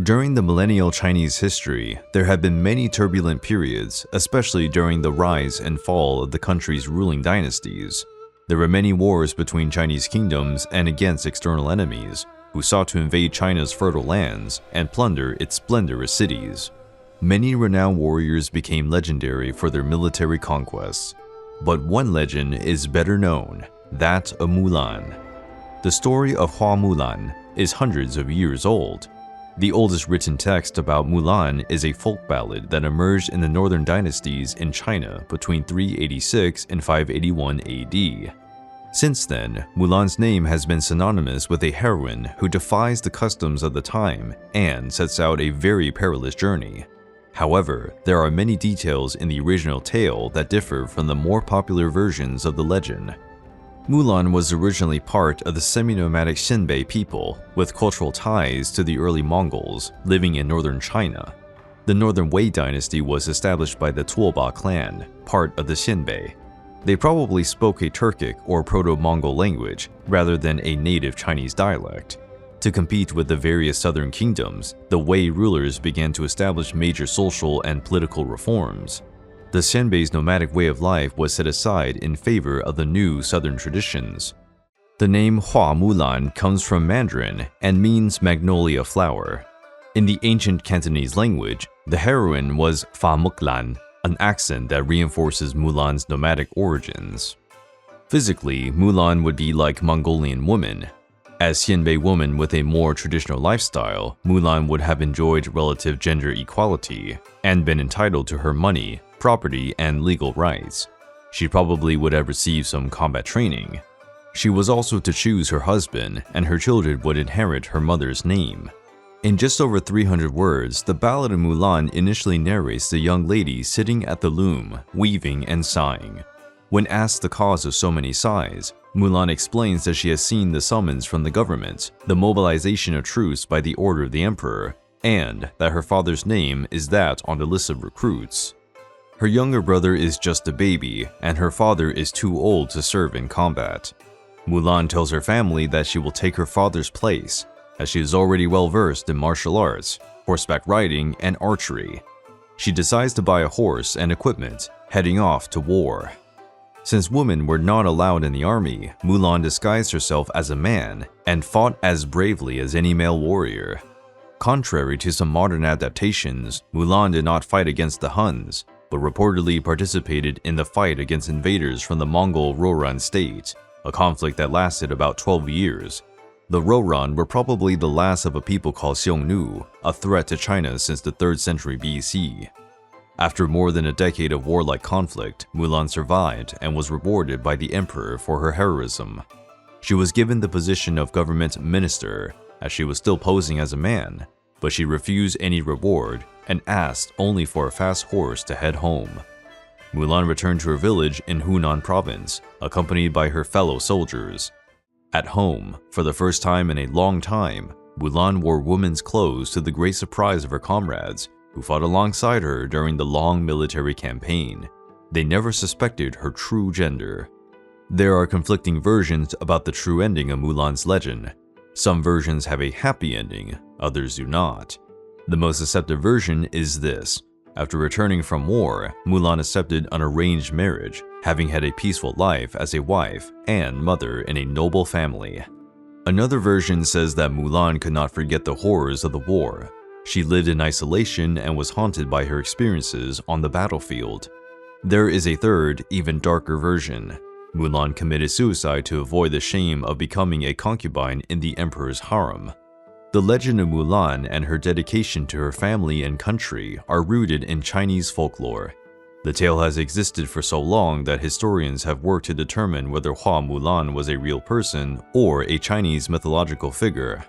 During the millennial Chinese history, there have been many turbulent periods, especially during the rise and fall of the country's ruling dynasties. There were many wars between Chinese kingdoms and against external enemies, who sought to invade China's fertile lands and plunder its splendorous cities. Many renowned warriors became legendary for their military conquests. But one legend is better known, that of Mulan. The story of Hua Mulan is hundreds of years old. The oldest written text about Mulan is a folk ballad that emerged in the northern dynasties in China between 386 and 581 AD. Since then, Mulan's name has been synonymous with a heroine who defies the customs of the time and sets out a very perilous journey. However, there are many details in the original tale that differ from the more popular versions of the legend. Mulan was originally part of the semi-nomadic Xinbei people, with cultural ties to the early Mongols living in northern China. The northern Wei dynasty was established by the Tuoba clan, part of the Xinbei. They probably spoke a Turkic or Proto-Mongol language rather than a native Chinese dialect. To compete with the various southern kingdoms, the Wei rulers began to establish major social and political reforms. The Xianbei's nomadic way of life was set aside in favor of the new southern traditions. The name Hua Mulan comes from Mandarin and means magnolia flower. In the ancient Cantonese language, the heroine was Fa Muklan, an accent that reinforces Mulan's nomadic origins. Physically, Mulan would be like Mongolian women. As Xianbei woman with a more traditional lifestyle, Mulan would have enjoyed relative gender equality and been entitled to her money, property, and legal rights. She probably would have received some combat training. She was also to choose her husband, and her children would inherit her mother's name. In just over 300 words, the Ballad of Mulan initially narrates the young lady sitting at the loom, weaving and sighing. When asked the cause of so many sighs, Mulan explains that she has seen the summons from the government, the mobilization of troops by the order of the emperor, and that her father's name is that on the list of recruits. Her younger brother is just a baby, and her father is too old to serve in combat. Mulan tells her family that she will take her father's place, as she is already well versed in martial arts, horseback riding, and archery. She decides to buy a horse and equipment, heading off to war. Since women were not allowed in the army, Mulan disguised herself as a man and fought as bravely as any male warrior. Contrary to some modern adaptations, Mulan did not fight against the Huns, but reportedly participated in the fight against invaders from the Mongol Rouran state, a conflict that lasted about 12 years. The Rouran were probably the last of a people called Xiongnu, a threat to China since the 3rd century BC. After more than a decade of warlike conflict, Mulan survived and was rewarded by the emperor for her heroism. She was given the position of government minister, as she was still posing as a man, but she refused any reward and asked only for a fast horse to head home. Mulan returned to her village in Hunan province, accompanied by her fellow soldiers. At home, for the first time in a long time, Mulan wore women's clothes to the great surprise of her comrades, who fought alongside her during the long military campaign. They never suspected her true gender. There are conflicting versions about the true ending of Mulan's legend. Some versions have a happy ending, others do not. The most accepted version is this. After returning from war, Mulan accepted an arranged marriage, having had a peaceful life as a wife and mother in a noble family. Another version says that Mulan could not forget the horrors of the war. She lived in isolation and was haunted by her experiences on the battlefield. There is a third, even darker version. Mulan committed suicide to avoid the shame of becoming a concubine in the emperor's harem. The legend of Mulan and her dedication to her family and country are rooted in Chinese folklore. The tale has existed for so long that historians have worked to determine whether Hua Mulan was a real person or a Chinese mythological figure.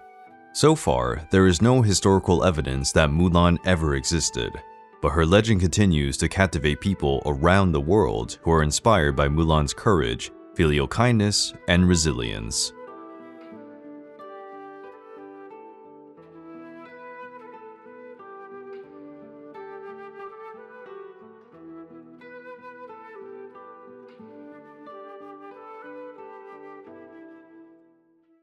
So far, there is no historical evidence that Mulan ever existed, but her legend continues to captivate people around the world who are inspired by Mulan's courage, filial kindness, and resilience.